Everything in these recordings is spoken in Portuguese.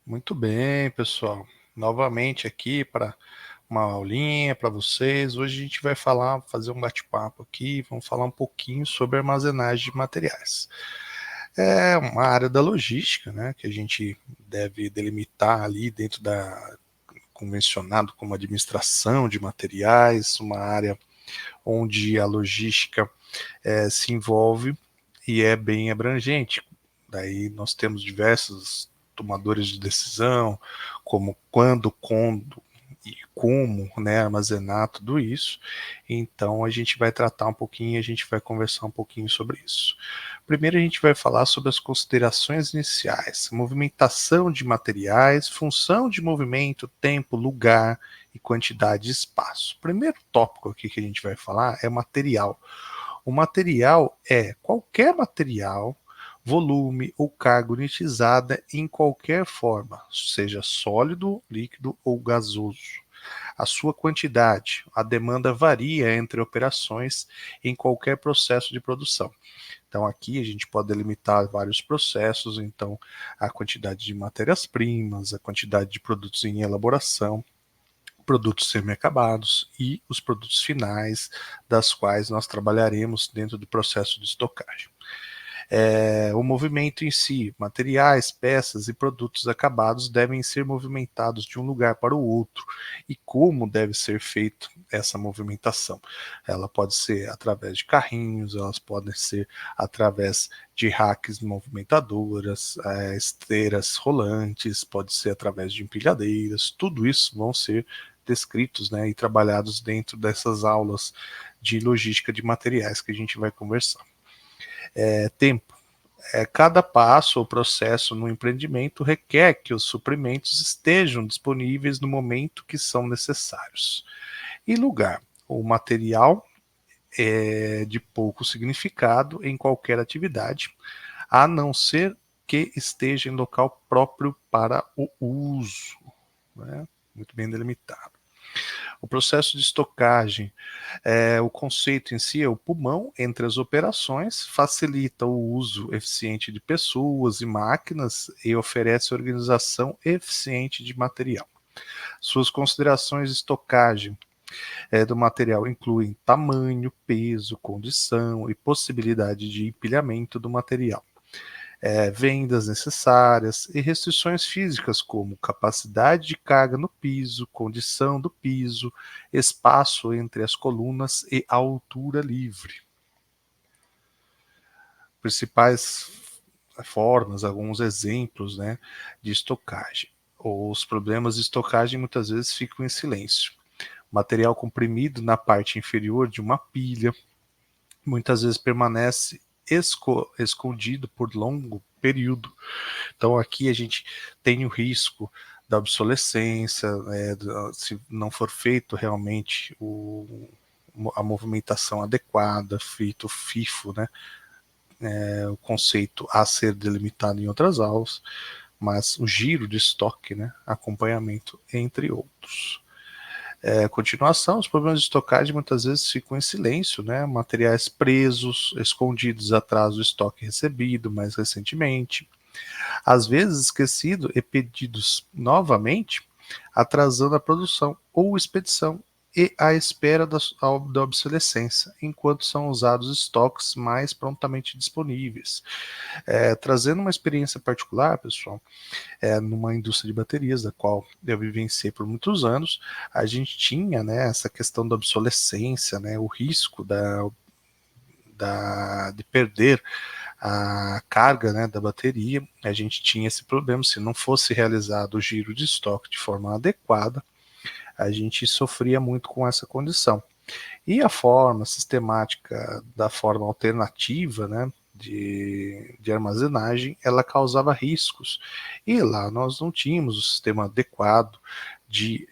Muito bem, pessoal. Novamente aqui para uma aulinha para vocês. Hoje a gente vai fazer um bate-papo aqui, vamos falar um pouquinho sobre armazenagem de materiais. É uma área da logística, né, que a gente deve delimitar ali dentro da convencionado como administração de materiais, uma área onde a logística se envolve e é bem abrangente. Daí nós temos diversos tomadores de decisão, como quando, e como, né, armazenar tudo isso. Então a gente vai tratar um pouquinho, a gente vai conversar um pouquinho sobre isso. Primeiro a gente vai falar sobre as considerações iniciais, movimentação de materiais, função de movimento, tempo, lugar e quantidade de espaço. O primeiro tópico aqui que a gente vai falar é material. O material é qualquer material, volume ou carga unitizada em qualquer forma, seja sólido, líquido ou gasoso. A sua quantidade, a demanda varia entre operações em qualquer processo de produção. Então aqui a gente pode delimitar vários processos, então a quantidade de matérias-primas, a quantidade de produtos em elaboração, produtos semi-acabados e os produtos finais, das quais nós trabalharemos dentro do processo de estocagem. O movimento em si, materiais, peças e produtos acabados devem ser movimentados de um lugar para o outro. E como deve ser feito essa movimentação? Ela pode ser através de carrinhos, elas podem ser através de racks movimentadoras, esteiras rolantes, pode ser através de empilhadeiras, tudo isso vão ser descritos, né, e trabalhados dentro dessas aulas de logística de materiais que a gente vai conversar. Tempo. Cada passo ou processo no empreendimento requer que os suprimentos estejam disponíveis no momento que são necessários. E lugar. O material é de pouco significado em qualquer atividade, a não ser que esteja em local próprio para o uso. Né? Muito bem delimitado. O processo de estocagem, o conceito em si é o pulmão entre as operações, facilita o uso eficiente de pessoas e máquinas e oferece organização eficiente de material. Suas considerações de estocagem do material incluem tamanho, peso, condição e possibilidade de empilhamento do material. Vendas necessárias e restrições físicas como capacidade de carga no piso, condição do piso, espaço entre as colunas e altura livre. Principais formas, alguns exemplos, né, de estocagem. Os problemas de estocagem muitas vezes ficam em silêncio. Material comprimido na parte inferior de uma pilha, muitas vezes permanece escondido por longo período. Então aqui a gente tem o risco da obsolescência, se não for feito realmente a movimentação adequada, feito o FIFO, né, o conceito a ser delimitado em outras aulas, mas o giro de estoque, né, acompanhamento, entre outros. Continuação, os problemas de estocagem muitas vezes ficam em silêncio, né? Materiais presos, escondidos atrás do estoque recebido mais recentemente, às vezes esquecido e pedidos novamente, atrasando a produção ou expedição e à espera da obsolescência, enquanto são usados estoques mais prontamente disponíveis. Trazendo uma experiência particular, pessoal, numa indústria de baterias, da qual eu vivenciei por muitos anos, a gente tinha, né, essa questão da obsolescência, né, o risco de perder a carga, né, da bateria. A gente tinha esse problema, se não fosse realizado o giro de estoque de forma adequada, a gente sofria muito com essa condição. E a forma sistemática da forma alternativa, né, de armazenagem, ela causava riscos. E lá nós não tínhamos o sistema adequado de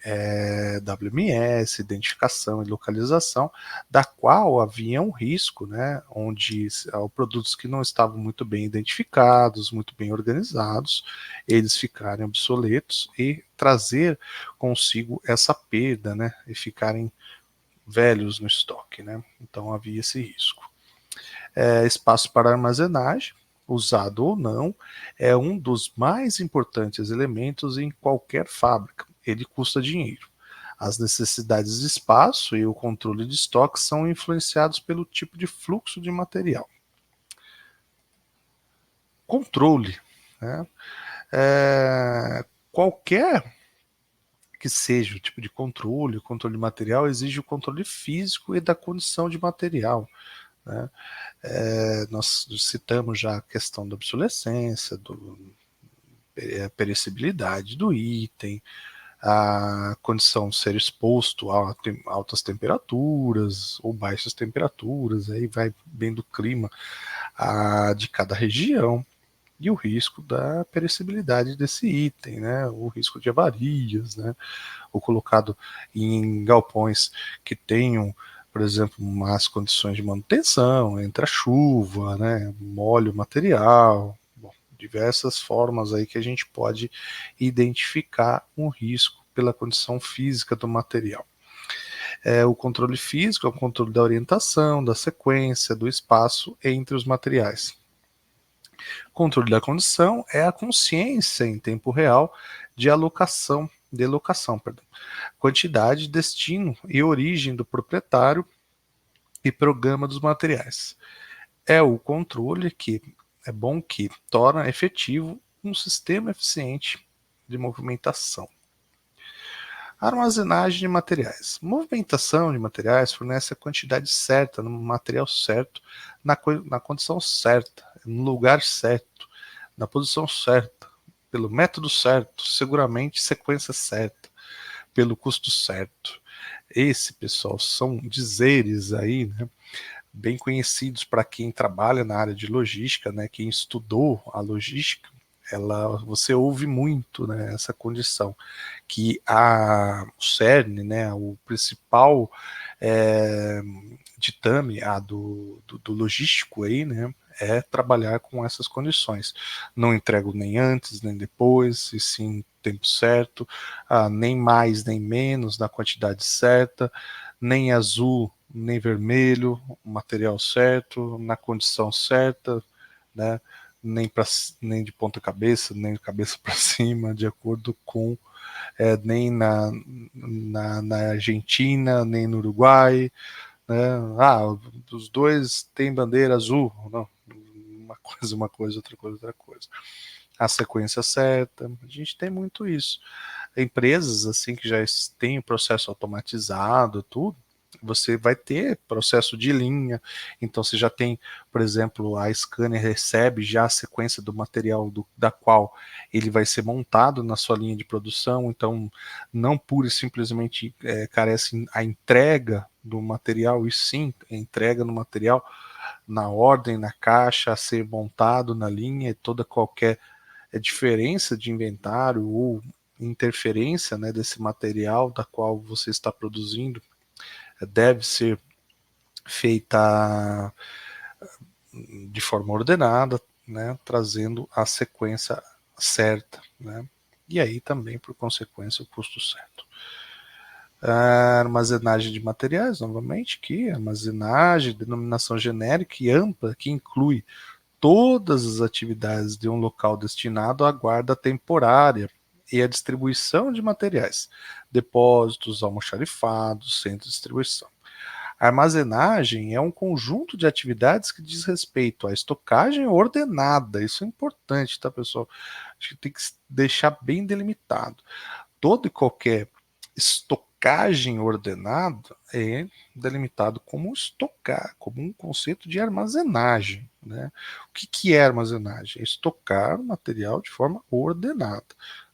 WMS, identificação e localização, da qual havia um risco, né, onde produtos que não estavam muito bem identificados, muito bem organizados, eles ficarem obsoletos e trazer consigo essa perda, né, e ficarem velhos no estoque, né? Então havia esse risco. Espaço para armazenagem. usado ou não, é um dos mais importantes elementos em qualquer fábrica. Ele custa dinheiro. As necessidades de espaço e o controle de estoque são influenciados pelo tipo de fluxo de material. Controle, né? Qualquer que seja o tipo de controle, o controle de material exige o controle físico e da condição de material, né? Nós citamos já a questão da obsolescência, perecibilidade do item, a condição de ser exposto a altas temperaturas ou baixas temperaturas, aí vai bem do clima de cada região, e o risco da perecibilidade desse item, né? O risco de avarias, né? Ou colocado em galpões que tenham, por exemplo, más condições de manutenção, entra chuva, né? Molha o material, bom, diversas formas aí que a gente pode identificar um risco pela condição física do material. O controle físico é o controle da orientação, da sequência, do espaço entre os materiais. Controle da condição é a consciência em tempo real de alocação, quantidade, destino e origem do proprietário e programa dos materiais. É o controle que é bom que torna efetivo um sistema eficiente de movimentação. Armazenagem de materiais. Movimentação de materiais fornece a quantidade certa, no material certo, na condição certa, no lugar certo, na posição certa, pelo método certo, seguramente sequência certa, pelo custo certo. Esse, pessoal, são dizeres aí, né, bem conhecidos para quem trabalha na área de logística, né, quem estudou a logística, você ouve muito, né, essa condição, que o CERN, né, o principal ditame do logístico aí, né, é trabalhar com essas condições. Não entrego nem antes, nem depois, e sim tempo certo, nem mais nem menos, na quantidade certa, nem azul nem vermelho, o material certo, na condição certa, né? Nem de ponta cabeça, nem de cabeça para cima, de acordo com nem na Argentina, nem no Uruguai, né? Os dois têm bandeira azul, não, uma coisa, outra coisa, outra coisa. A sequência certa, a gente tem muito isso. Empresas assim que já têm o processo automatizado, tudo, você vai ter processo de linha, então você já tem, por exemplo, a Scania recebe já a sequência do material da qual ele vai ser montado na sua linha de produção, então não pura e simplesmente carece a entrega do material, e sim a entrega no material na ordem, na caixa, a ser montado na linha, e toda qualquer diferença de inventário ou interferência, né, desse material da qual você está produzindo deve ser feita de forma ordenada, né, trazendo a sequência certa, né, e aí também, por consequência, o custo certo. A armazenagem de materiais, novamente, que armazenagem, denominação genérica e ampla, que inclui todas as atividades de um local destinado à guarda temporária e à distribuição de materiais, depósitos, almoxarifados, centro de distribuição. A armazenagem é um conjunto de atividades que diz respeito à estocagem ordenada. Isso é importante, tá, pessoal? Acho que tem que deixar bem delimitado. Todo e qualquer estocagem ordenada é delimitado como estocar, como um conceito de armazenagem, né? O que é armazenagem? É estocar o material de forma ordenada,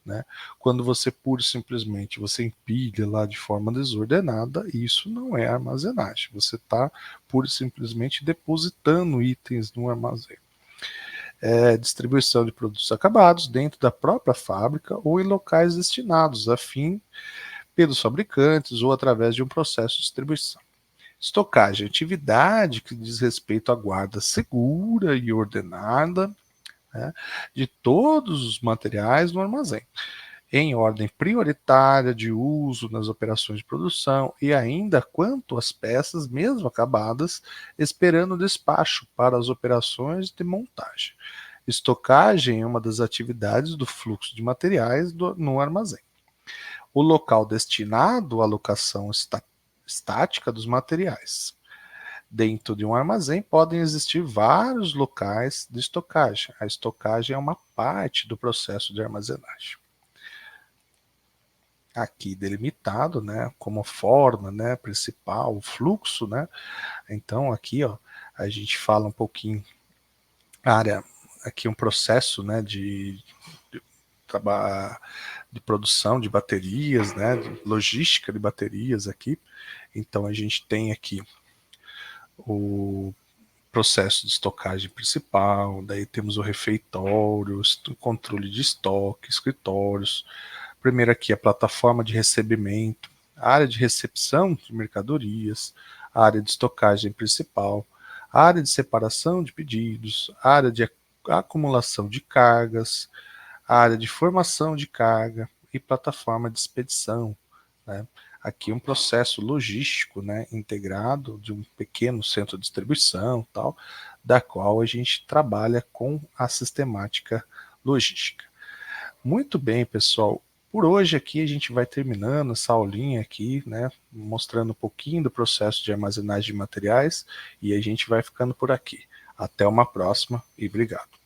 né? Quando você pura e simplesmente você empilha lá de forma desordenada, isso não é armazenagem. Você está pura e simplesmente depositando itens no armazém. Distribuição de produtos acabados dentro da própria fábrica ou em locais destinados a fim pelos fabricantes ou através de um processo de distribuição. Estocagem, atividade que diz respeito à guarda segura e ordenada, né, de todos os materiais no armazém. em ordem prioritária de uso nas operações de produção e ainda quanto às peças, mesmo acabadas, esperando despacho para as operações de montagem. Estocagem é uma das atividades do fluxo de materiais no armazém. O local destinado à alocação estática dos materiais. Dentro de um armazém podem existir vários locais de estocagem. A estocagem é uma parte do processo de armazenagem. Aqui delimitado, né, como forma, né, principal, o fluxo, né. Então aqui, ó, a gente fala um pouquinho área aqui um processo, né, de, de produção de baterias, né, de logística de baterias aqui. Então a gente tem aqui o processo de estocagem principal, daí temos o refeitório, o controle de estoque, escritórios. Primeiro aqui a plataforma de recebimento, a área de recepção de mercadorias, a área de estocagem principal, a área de separação de pedidos, a área de acumulação de cargas, a área de formação de carga e plataforma de expedição, né? Aqui um processo logístico, né, integrado de um pequeno centro de distribuição, tal, da qual a gente trabalha com a sistemática logística. Muito bem, pessoal. Por hoje aqui a gente vai terminando essa aulinha aqui, né, mostrando um pouquinho do processo de armazenagem de materiais e a gente vai ficando por aqui. Até uma próxima e obrigado.